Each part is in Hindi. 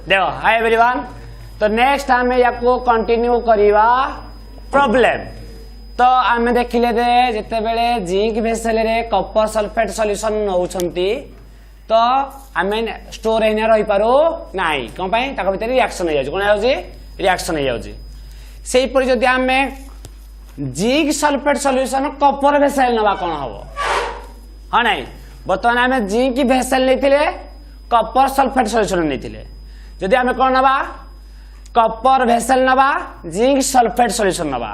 देखो हाय एवरीवन। तो नेक्स्ट आम या कंटिन्यू करवा प्रॉब्लम। तो आम देखिले जिते बेले जिंक भेसेल रे कॉपर सल्फेट सॉल्यूशन नौछंती तो आम स्टोर होना रही पारू नाई कौन पाई ताको भीतर रिएक्शन हो जाउची कोन आउची रिएक्शन हो जाउची सेही परि जदि आम zinc sulphate solution copper vessel नबा कोन हबो हां नाही बर्तमान आम जिंक भेसेल लेथिले कॉपर सल्फेट सॉल्यूशन लेथिले जदि आम कोन नबा कॉपर भेसेल नबा जिंक सल्फेट सॉल्यूशन नबा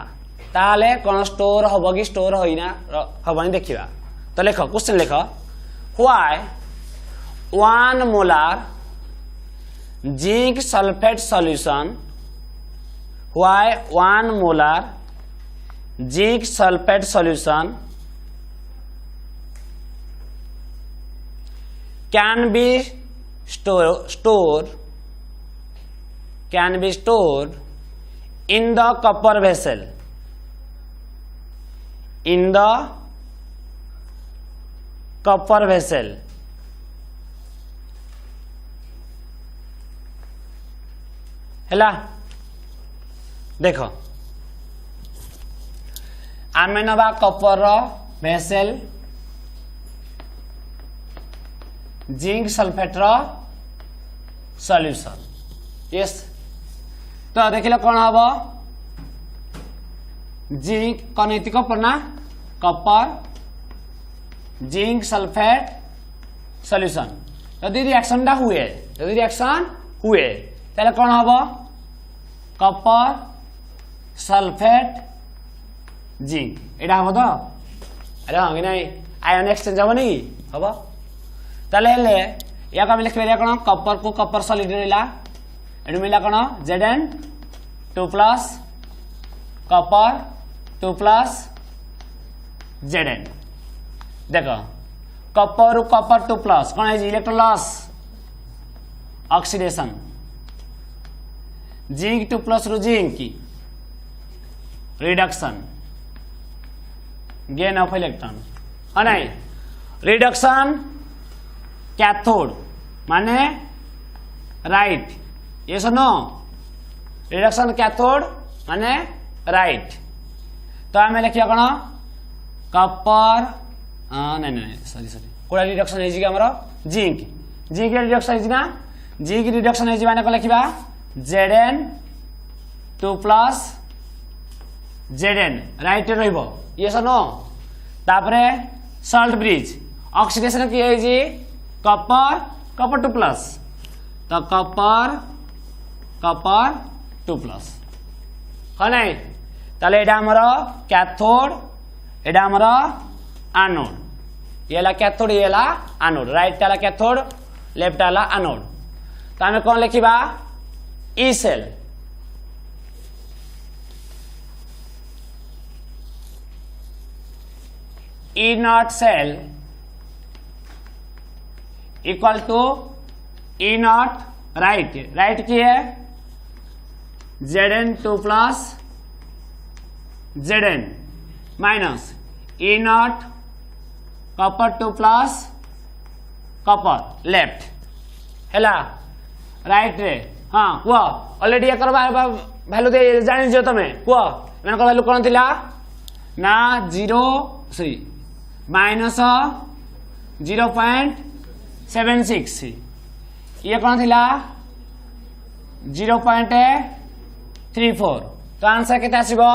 ताले कोन स्टोर हबो कि स्टोर होइना हबनी देखिबा। तो लेख क्वेश्चन लेख why 1 molar zinc sulfate solution why 1 molar zinc sulfate solution can be stored in the copper vessel हैला देख आमे नबा copper vessel zinc sulphate solution yes. तो देखिले कौन हम जिंक कौन कॉपर ना कॉपर जिंक सल्फेट सॉल्यूशन यदि रिएक्शन हुए ताले कौन हम कॉपर सल्फेट जिंक एटा हम तो अरे हाँ कि नहीं आयन एक्सचेंज हम नहीं हम ताले हेले या का लिख लिया कौन कॉपर को कॉपर सॉलिड मिला एटू मिला कौन Zn2+ कॉपर 2+ Zn देखो कॉपर 2+ कौन है इलेक्ट्रॉन लॉस ऑक्सीडेशन जिंक 2+ रु जिंक की रिडक्शन गेन ऑफ इलेक्ट्रॉन है नहीं रिडक्शन कैथोड माने राइट ये सुनो रिडक्शन कैथोड माने राइट। तो आम लिखा कौन कॉपर नहीं सॉरी कोड़ा रिडक्शन है जिंक रिडक्शन है ना जिंक रिडक्शन है कौन लिखा Zn2+ Zn राइट रहिबो ये सुनो तापरे सॉल्ट ब्रिज ऑक्सीडेशन की है जी कॉपर 2+ तो कॉपर 2+ है नहीं ताले एडा हमर कैथोड एडा हमर एनोड ये ला कैथोड ये ला एनोड राइट वाला कैथोड लेफ्ट वाला एनोड। तो आमे कौन लिखिबा E cell E naught cell equal to E naught right की है Zn2+ Zn minus E naught copper 2+ copper left हैला राइट रे हाँ कुह ऑलरेडी एक भैल्यू जानी जो तुम कुह मान भैल्यू कौन थिला ना -0.76 ये कौन थिला 0.34। तो आंसर केते आसीबो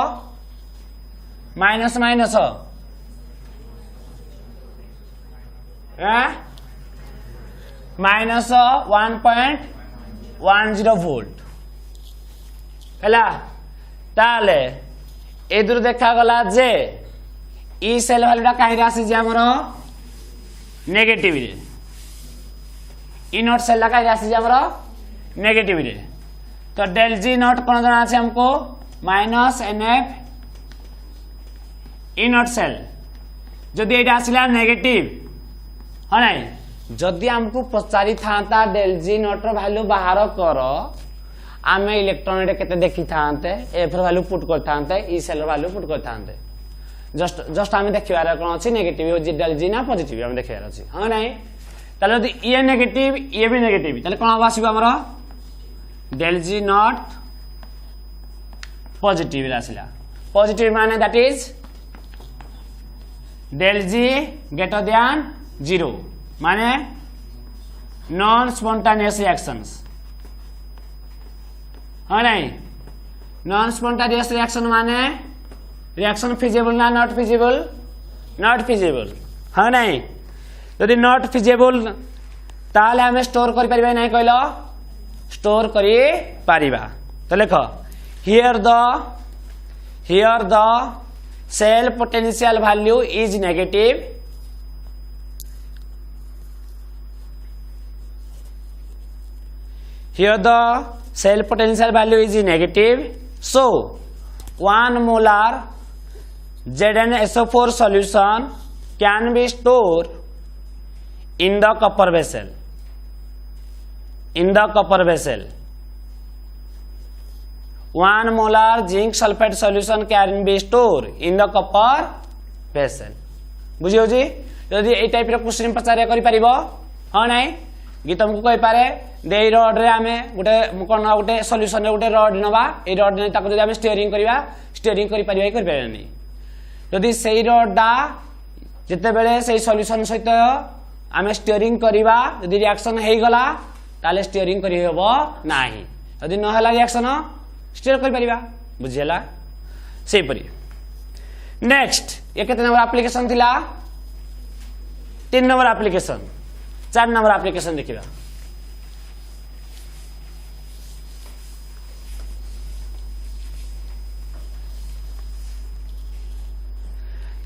माइनस -1.10 वोल्ट हैला ताले एदुर देखा गला जे ई सेल वैल्यूटा कहीं आसी जे हमरो नेगेटिव रे ई नॉट सेल कहीं आसी जे हमरो नेगेटिव रे। तो डेल जी नॉट कौन जना আছে हमको -NF ई नॉट सेल जदि एटा आसिला नेगेटिव है नहीं जदि हमको पचारि था डेल जी नॉट रो वैल्यू बाहर कर आम इलेक्ट्रॉन केते देखी थांते एफ रो वैल्यू पुट कर थांते ई सेल रो वैल्यू पुट कर थांते जस्ट आम देखिबार कौन अच्छी नेगेटिव डेल जी ना पॉजिटिव आम देखिबार अच्छी हाँ नहीं ताले यदि ये नेगेटिव ये भी नेगेटिव ताले कौन आसीबो हमर del G not positive आसिला positive माने that is del G greater than 0 माने non spontaneous reactions हाँ नहीं non spontaneous reaction माने reaction feasible ना not feasible not feasible हाँ नहीं यदि not feasible ताले हमें स्टोर करि परिबा नहीं कहलो स्टोर करि परिबा तो देखो here the cell potential value is negative here the cell potential value is negative so 1 molar ZnSO4 solution can be stored in the copper vessel. In the copper vessel, 1 molar zinc sulfate solution can be stored in the copper vessel. बुझियो जी यदि ए टाइप रो क्वेश्चन पचारे करि परिबो हां नै कि तुमको कहि पारे दे रॉड रे आमे गुटे कोन गुटे सॉल्यूशन रे गुटे रॉड नबा ए रॉड ने ताको जदि आमे स्टीयरिंग करि परिबा करि परनी यदि सेई रॉड दा जते बेले सेई सॉल्यूशन सहित आमे स्टीयरिंग करिबा यदि रिएक्शन हेई गला ताले स्टीयरिंग करि हेबो नाही यदि न हला रिएक्शन स्टीयर करि परिबा बुझियला सेई परि नेक्स्ट ये केते नंबर एप्लीकेशन थिला 3 नंबर एप्लीकेशन 4 नंबर एप्लीकेशन देखिबा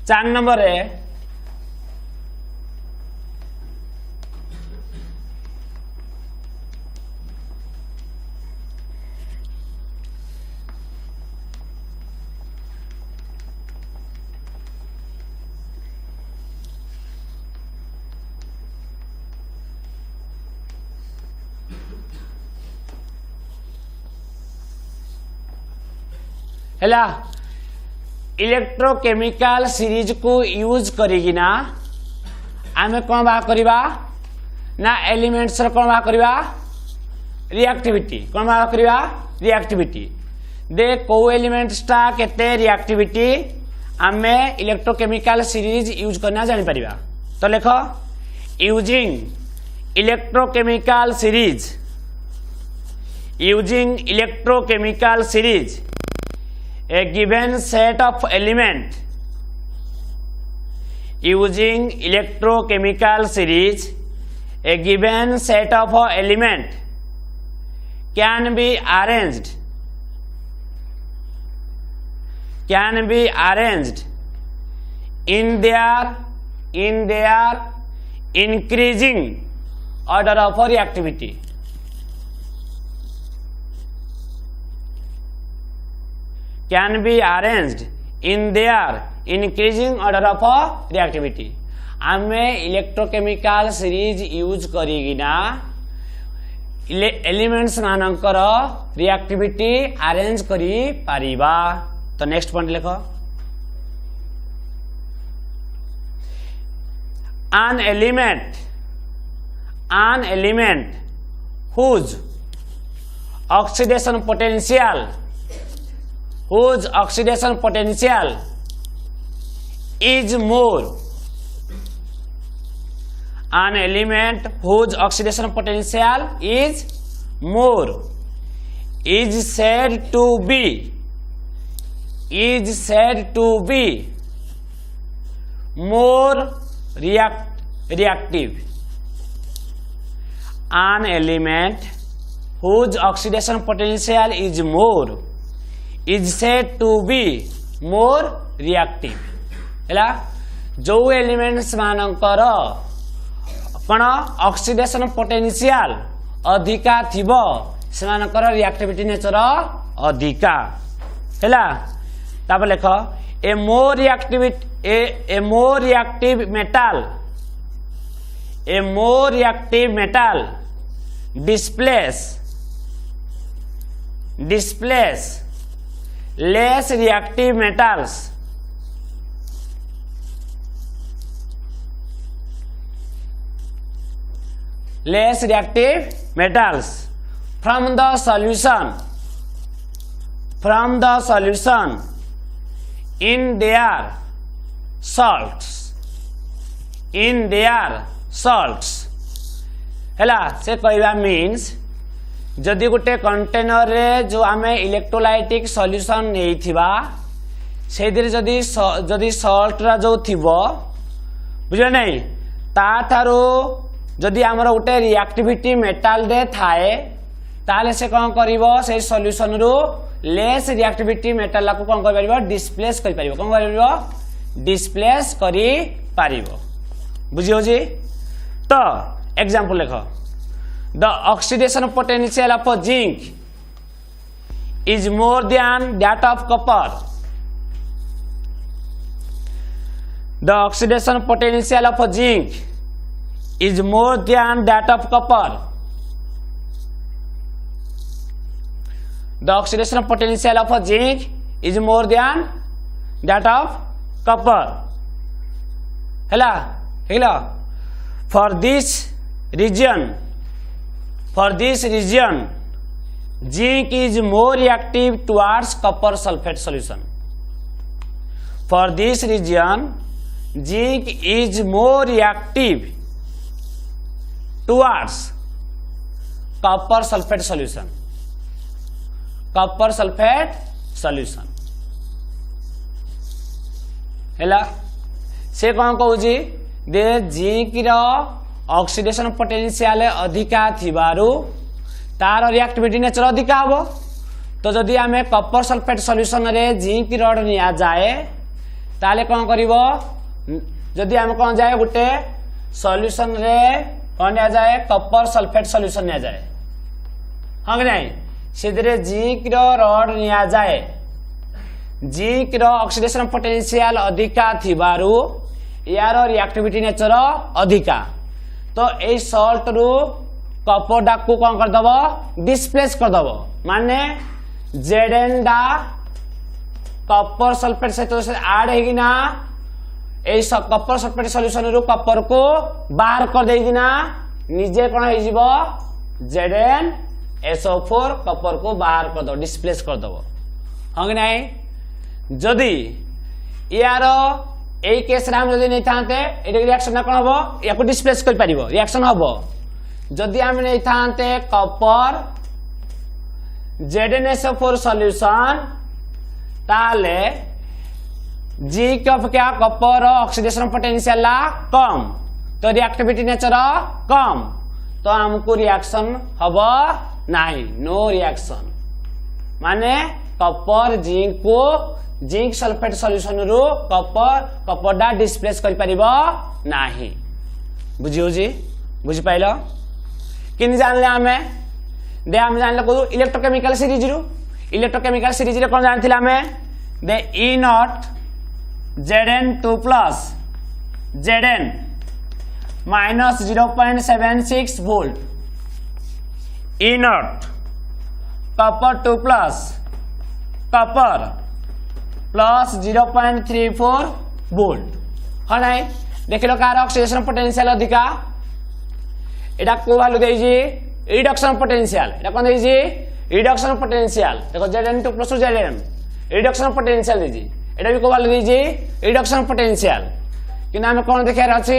4 नंबर है हेला इलेक्ट्रोकेमिकल सीरीज को यूज करिगिना आमे कोन बा करिबा ना एलिमेंट्स रो कोन बा करिबा रिएक्टिविटी कोन बा करिबा रिएक्टिविटी दे को एलिमेंट्स ता केते रिएक्टिविटी आमे इलेक्ट्रोकेमिकल सीरीज यूज करना जानि परिबा तो लेखो using electrochemical series a given set of element using electrochemical series a given set of element can be arranged in their increasing order of reactivity can be arranged in their increasing order of reactivity आमे इलेक्ट्रोकेमिकल सीरीज यूज करिगिना एलिमेंट्स मानकर रिएक्टिविटी अरेंज करी पारिबा तो नेक्स्ट पॉइंट लिखो an element whose oxidation potential is more an element whose oxidation potential is more is said to be more reactive an element whose oxidation potential is more is said to be more reactive हैला जो एलिमेंट्स मानकर कोन ऑक्सीडेशन पोटेंशियल अधिका थिबो से मानकर रिएक्टिविटी नेचर अधिका हैला तापर लेखो a more reactive metal displace less reactive metals from the solution in their salts हैला से कहवा मीन्स जदि गोटे कंटेनर रे जो आमे इलेक्ट्रोलाइटिक सॉल्यूशन नहीं थिबा से जदि सॉल्ट रा जो थिबो बुझे नहीं ता थारो जदि हमर गोटे रिएक्टिविटी मेटल रे थाए ताले से कौन करिवो से सॉल्यूशन रो लेस रिएक्टिविटी मेटल को कौन कर परिवो डिस्प्लेस कर परिवो कौन कर परिवो डिस्प्लेस करी परिवो बुझियो जी तो एग्जांपल देखो the oxidation potential of zinc is more than that of copper the oxidation potential of zinc is more than that of copper the oxidation potential of a zinc is more than that of copper hela for this region zinc is more reactive towards copper sulfate solution for this region zinc is more reactive towards copper sulfate solution हैला से कौन कहूँ दे जिंक रो ऑक्सीडेशन पोटेंशियल अधिका थिबारु तार रिएक्टिविटी नेचर अधिका हबो तो जदि आमे कॉपर सल्फेट सॉल्यूशन रे जिंक रड निया जाए ताले कौन करिवो जदि आमे कौन जाए गुटे सॉल्यूशन रे कौन निया जाए कॉपर सल्फेट सॉल्यूशन निया जाए हां कि नहीं से जिंक रड निया जाए जिंक ऑक्सीडेशन पोटेंशियल अधिका थिबारु यार रिएक्टिविटी नेचर अधिका तो ए सॉल्ट रु कॉपर डा को कौन कर दबो डिस्प्लेस कर दबो माने Zn डा कॉपर सल्फेट से तो ऐड हेगिना ए कॉपर सल्फेट सॉल्यूशन रु कॉपर को बाहर कर देगिना निजे कोन हे जिवो Zn SO4 कॉपर को बाहर कर दो डिस्प्लेस कर दो हाँ कि नहीं जदि यार ए केस रे हम जदि नहीं थांते एटे रिएक्शन कोन हबो या को डिस्प्लेस कर परिबो रिएक्शन हबो जदि हम नहीं थांते कॉपर ZnSO4 सॉल्यूशन ताले जी कप क्या कॉपर ऑक्सीडेशन पोटेंशियल ला कम तो रिएक्टिविटी नेचर कम तो हमको रिएक्शन हबो नहीं नो रिएक्शन माने कॉपर जिंक को जिंक सल्फेट सॉल्यूशन रो कॉपर डा डिस्प्लेस कर परिबो नाही बुझियो जी बुझि पाइलो किन जानले हमें दे हम जानले को इलेक्ट्रोकेमिकल सीरीज रे कोन जानथिला हमें दे E not Zn2 plus Zn minus 0.76 volt E not copper 2 plus copper plus 0.34 volt हाँ नहीं देख लो कार ऑक्सीडेशन पोटेंशियल अधिका एटा को वैल्यू देई जी रिडक्शन पोटेंशियल एटा कोन देई जी रिडक्शन पोटेंशियल देखो Zn2 plus Zn reduction potential देई जी एटा भी को वैल्यू देई जी रिडक्शन पोटेंशियल कि नाम कोन देखार अछि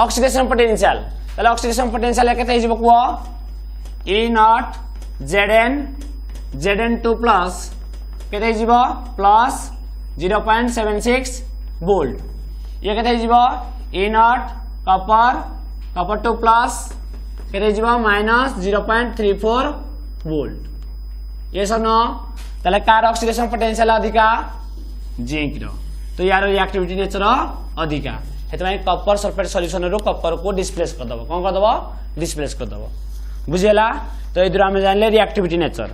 ऑक्सीडेशन पोटेंशियल तले ऑक्सीडेशन पोटेंशियल केते हिजबो को E नॉट Zn2 प्लस केते हिजबो प्लस 0.76 वोल्ट ये केते हिजबो E नॉट कॉपर 2 प्लस केते हिजबो माइनस 0.34 वोल्ट ये सुनो तले कार ऑक्सीडेशन पोटेंशियल अधिका जिंक रो तो यार रिएक्टिविटी नेचर अधिका हेतु कॉपर सल्फेट सॉल्यूशन रो कॉपर को डिस्प्लेस कर दबो कोन कर दबो डिस्प्लेस कर दबो बुझियला तो इधर हम जानले रिएक्टिविटी नेचर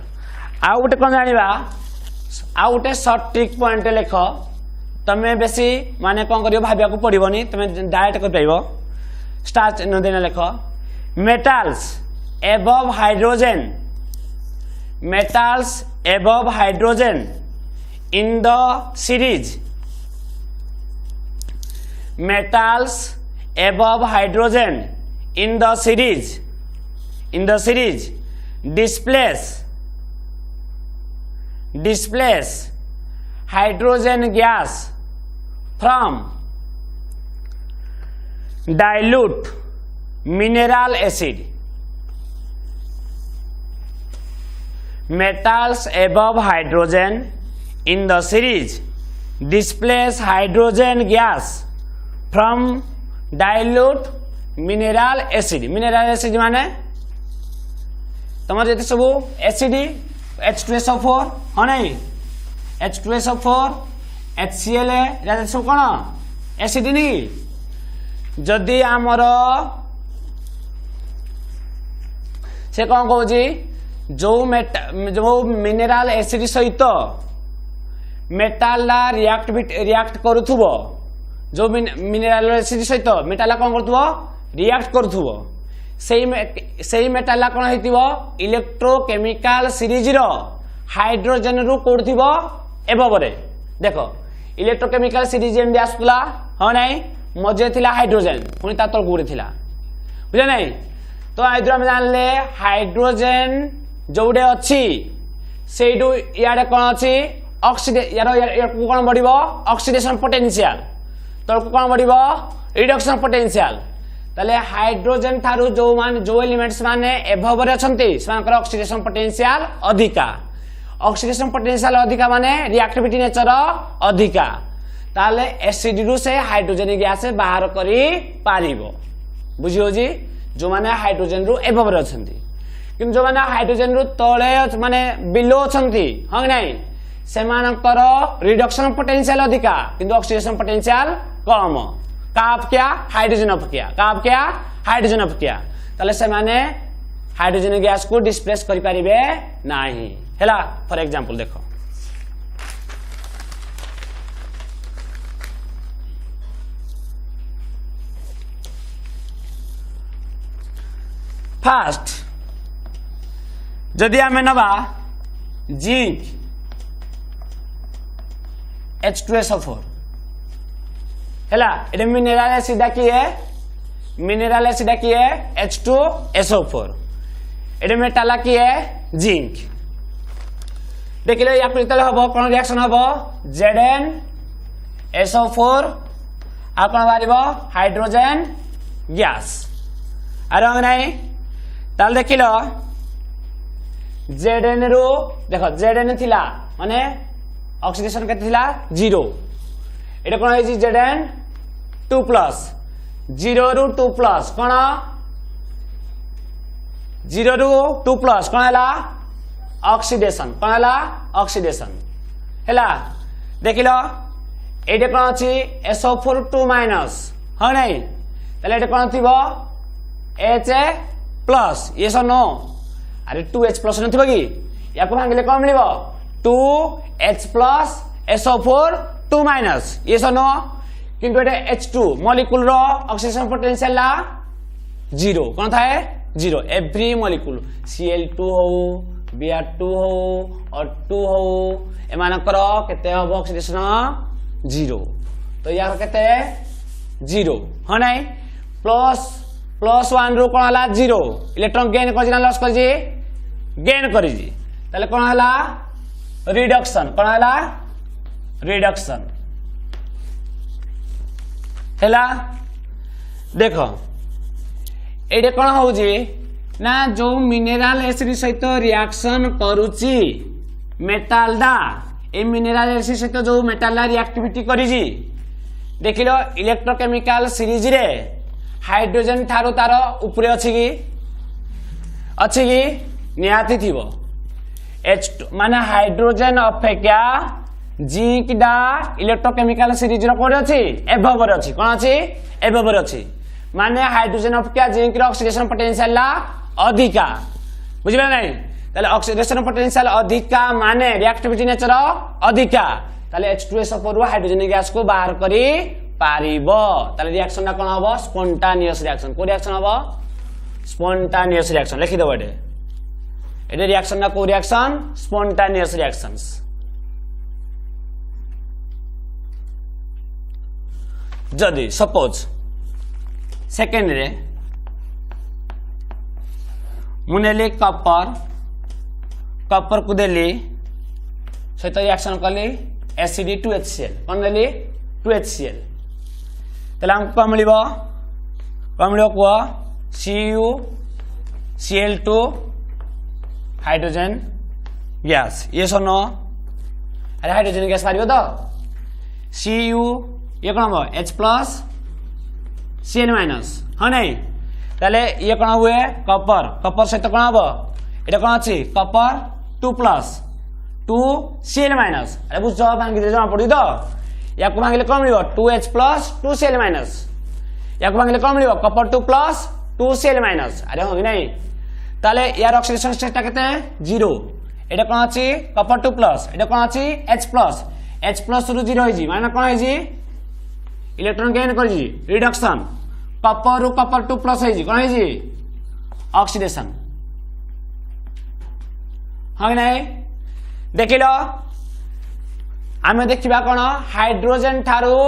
आ उटे कोन जानिबा आ उटे शॉर्ट ट्रिक पॉइंट लेख तमे बेसी माने कोन करियो भाबिया को पड़िबोनी तमे डायरेक्ट कर पाइबो स्टार्ट न देना लेख metals above hydrogen in the series metals above hydrogen in the series displace hydrogen gas from dilute mineral acid. Metals above hydrogen in the series displace hydrogen gas from dilute mineral acid. Mineral acid माने तमर जेते सब एसिड H2SO4 हाँ नहीं H2SO4 HCl है सब कौन एसिड नहीं जदि आमर से कौन कहूँ जो मिनेराल एसिड सहित मेटाल रिएक्ट करुथुबो जो मिनेराल एसिड सहित मेटाल कौन करुथुबो रिएक्ट करुथुबो सेही मेटाल कौन हेतिबो इलेक्ट्रोकेमिकल सीरीज रो हाइड्रोजन रु कोडथिबो एबोबरे देखो इलेक्ट्रोकेमिकल सीरीज एम आसुला हाँ नहीं मजे थिला हाइड्रोजन पुणी ता तल गुड़े थिला बुझे नहीं तो आइदर हम जानले हाइड्रोजन जोडे अछि सेडू याडे कोन अछि यार कोन बढ़िबो ऑक्सीडेशन पोटेंशियल तल को कोन बढ़िबो रिडक्शन पोटेंशियल तले हाइड्रोजन थारु जो एलिमेंट्स माने एभव रे अछंती समान ऑक्सीडेशन पोटेंशियल अधिका ऑक्सीडेशन पोटेंशियल अधिका माने रिएक्टिविटी नेचर अधिका ताले एसिड रु से हाइड्रोजन गैस बाहर करी पारिबो बुझियो जी जो माने हाइड्रोजन रु एभव रे अछंती किंतु जो माने हाइड्रोजन रु तळे माने बिलो अछंती हां नहीं सेमानकर रिडक्शन पोटेंशियल अधिका किंतु ऑक्सीडेशन पोटेंशियल कम काप क्या हाइड्रोजन अपेक्षा काप क्या हाइड्रोजन अपेक्षा ताले से माने हाइड्रोजन गैस को डिस्प्लेस करि परिबे नाही हैला फॉर एग्जांपल देखो फास्ट जदि आमे नबा जिंक H2SO4 हैला एडे मिनेरल एसिड की है मिनेरल एसिड की है H2SO4 एडे मेटाल की है जिंक देखिले या प्रितल हबो कोन रिएक्शन हबो ZnSO4 आ कोन बारिबो हाइड्रोजन गैस आरो नहीं ताल देखिलो Zn रो देखो Zn थिला माने ऑक्सीडेशन के थिला 0 एटा कोन होई Zn 2 प्लस 0 रु 2 प्लस कोन 0 रु 2 प्लस कोन हला ऑक्सीडेशन कोन हला ऑक्सीडेशन हला देखिलो एटा कोन अछि SO4 2 माइनस ह नहीं तले एटा कोन थिबो H प्लस ये सो नो अरे 2H प्लस न थिबो की या को भांगले कोन मिलिबो 2H प्लस SO4 2 माइनस ये सो नो किंतु एटा H2 मॉलिक्यूल रो ऑक्सीडेशन पोटेंशियल ला 0 कोन थाए 0 एवरी मॉलिक्यूल Cl2 हो Br2 हो O2 हो एमानकर केते हो ऑक्सीडेशन 0 तो यार केते 0 ह नै प्लस 1 रो कोन हला 0 इलेक्ट्रॉन गेन कर जिना लॉस कर जी गेन कर जी तले कोन हला रिडक्शन कोन हला रिडक्शन हैला देखो एडे कोन हो जी ना जो मिनेरल एसिड सहित रिएक्शन करूची मेटाल दा ए मिनेरल एसिड सहित जो मेटाल दा रिएक्टिविटी करी जी देखिलो इलेक्ट्रोकेमिकल सीरीज रे हाइड्रोजन थारो तार ऊपर अछि की निहाती थिबो H2 माने हाइड्रोजन अपेक्षा जिंक डा इलेक्ट्रोकेमिकल सीरीज रो कोड अछि एभव रे अछि कोन अछि एभव रे अछि माने हाइड्रोजन अपेक्षा जिंक रो ऑक्सीडेशन पोटेंशियल ला अधिका बुझिबे नै ताले ऑक्सीडेशन पोटेंशियल अधिका माने रिएक्टिविटी नेचर अधिका ताले H2SO4 रो हाइड्रोजन गैस को बाहर करी पारिबो ताले रिएक्शन ना कोन हबो स्पोंटेनियस रिएक्शन को रिएक्शन हबो स्पोंटेनियस रिएक्शन लिखि दबो एडे रिएक्शन ना को रिएक्शन स्पोंटेनियस रिएक्शंस जदि सपोज सेकेंड रे मुनेली कॉपर कपर को देली सहित रिएक्शन कली एसिड 2HCl कौन देली 2HCl ताले हमको कौन मिलिबो कह CuCl2 हाइड्रोजन गैस ये सुनो अरे हाइड्रोजन गैस पारिबो तो Cu ये कौन हम H+ Cl- हाँ नहीं ताले ये कौन हुए कपर कपर सहित कौन हम ये कौन अच्छी कपर 2+ 2Cl-, अरे बुझ भांगी जमा पड़ी तो या भांगे कौन मिल 2H+ 2Cl-, या भांगे कौन मिल कपर 2+ 2Cl-, अरे हो नहीं ताले यार ऑक्सीडेशन स्टेट केते 0 एटा कौन अच्छी कपर 2+ एटा कौन अच्छी H+ रु 0 होई माने कौन होई इलेक्ट्रॉन गेन कर रिडक्शन कपर रु कपर 2+ होई कौन होई ऑक्सीडेशन हाँ नहीं देखिलो आमे देखिबा कोन हाइड्रोजन थारू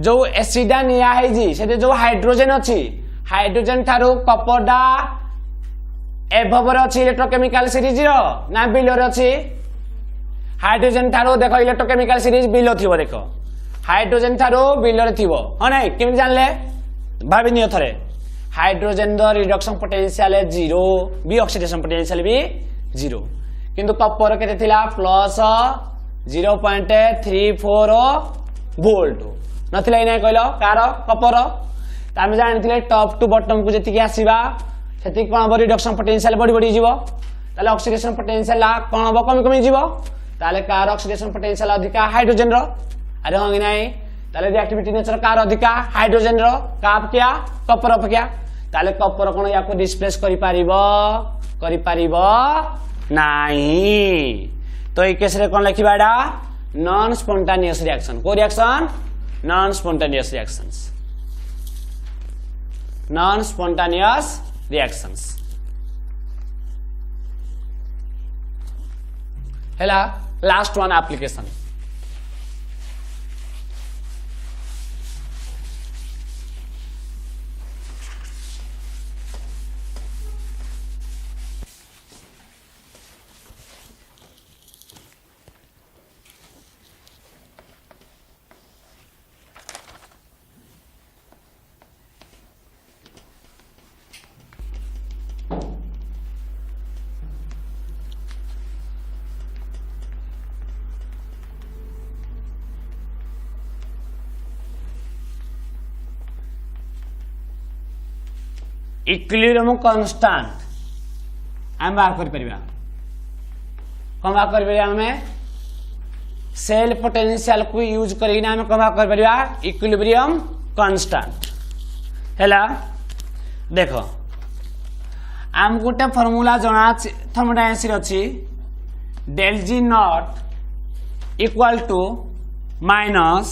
जो एसिडा निया है जी से जो हाइड्रोजन अछि हाइड्रोजन थारू कपरडा एभवर अछि इलेक्ट्रोकेमिकल सीरीज रो ना बिलो रे अछि हाइड्रोजन थारू देखो इलेक्ट्रोकेमिकल सीरीज बिलो थिबो देखो हाइड्रोजन थारू बिलो रे थिबो ह नै केम जानले भाबी नियो थरे हाइड्रोजन द रिडक्शन पोटेंशियल 0 बी ऑक्सीडेशन पोटेंशियल भी 0 किंतु कपर केते थिला प्लस 0.34 वोल्ट नथिला इने कहलो कार कपर तामे जानिथिले टॉप टू बॉटम को जति के आसीबा सेति कोन हो रिडक्शन पोटेंशियल बड़ी बड़ी जीवो ताले ऑक्सीडेशन पोटेंशियल कोन हो कमी कमी जीवो ताले कार ऑक्सीडेशन पोटेंशियल अधिका हाइड्रोजन रो अरे होंगी नहीं ताले रिएक्टिविटी नेचर कार अधिका हाइड्रोजन रो काप क्या कपर अप क्या ताले कपर कोन या को डिस्प्लेस करि पारिबो नहीं तो ये केस रे कोन लिखिबा एडा नॉन स्पॉन्टेनियस रिएक्शन को reaction non spontaneous reactions non spontaneous reactions हैला last one application equilibrium constant आम बाहर कर परिबा कम बाहर कर परिबा हमें सेल पोटेंशियल को यूज करिना हमें कम बाहर कर परिबा इक्विलिब्रियम कांस्टेंट हैला देखो आम गोटे फार्मूला जना थर्मोडायनामिक्स अछि del G not equal to minus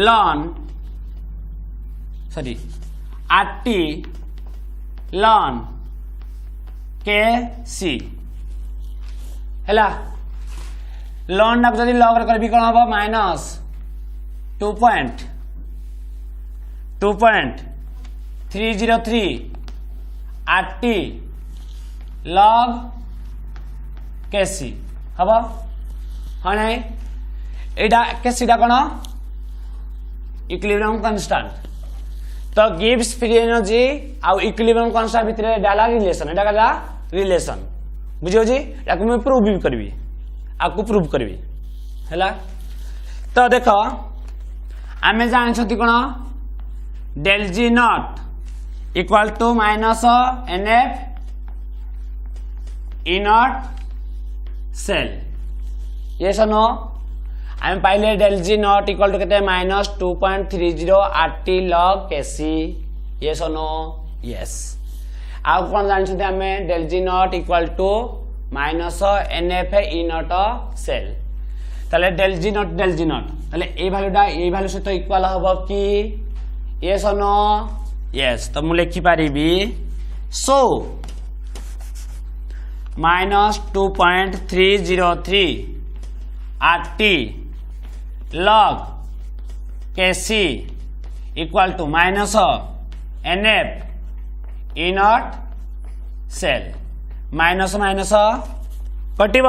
ln RT ln KC हैला ln ना जदी log करबी कोन हबो माइनस 2.303 RT log KC हबो हा नै एडा KC डा कोन इक्विलिब्रियम कांस्टेंट तो गिव्स फ्री एनर्जी आ इक्विलिब्रियम कांस्टेंट भितर डाला रिलेशन एटा कला रिलेशन बुझियो जी याकु मैं प्रूव भी करबी आपको प्रूव करबी हैला तो देखो आमे जानि छथि कोन del G not equal to minus NF E not cell ये सुनो आम पाइले del G not equal to केते माइनस 2.30 RT log KC ये सुनो यस आ कोन जानि छथि आमे del G not equal to minus NF E not cell ताले del G नॉट ताले ए वैल्यू से तो इक्वल हबो कि ये सुनो यस तो मु लिखि पारिबी so minus 2.303 RT log KC equal to minus NF E naught cell minus minus कटिब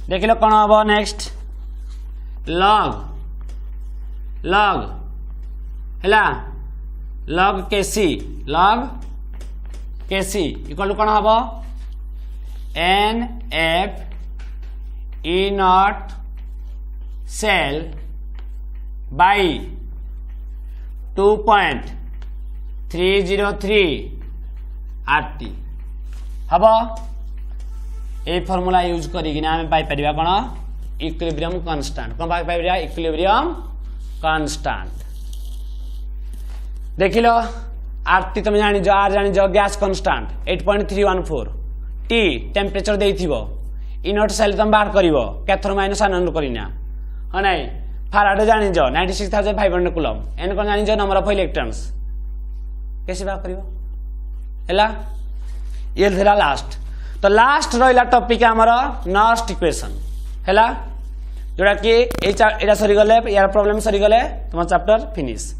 देख लो कौन हम नेक्स्ट लग लग है लग केसी इक्वल टू कौन हम N F E naught cell by 2.303 RT हम ये फॉर्मूला यूज करिकिना आम पाइपर कौन इक्विलिब्रियम कांस्टेंट कौन पाइपर इक्विलिब्रियम कांस्टेंट देख लो आरटी तुम जान आर जान गैस कांस्टेंट 8.314 टी टेम्परेचर देइथिबो इनट सेल तुम बाहर करिवो कैथर माइनस आनंद करिना हाँ नाई फाराडे जान 96,500 कूलम एन कौन जान नंबर ऑफ इलेक्ट्रॉन्स कैसे बाहर करिवो हैला ये थिला लास्ट तो लास्ट रहा टॉपिक आमर नेक्स्ट इक्वेशन हैला जोड़ा कि एटा सरी गले यार प्रॉब्लम सरी गले तुम चैप्टर फिनिश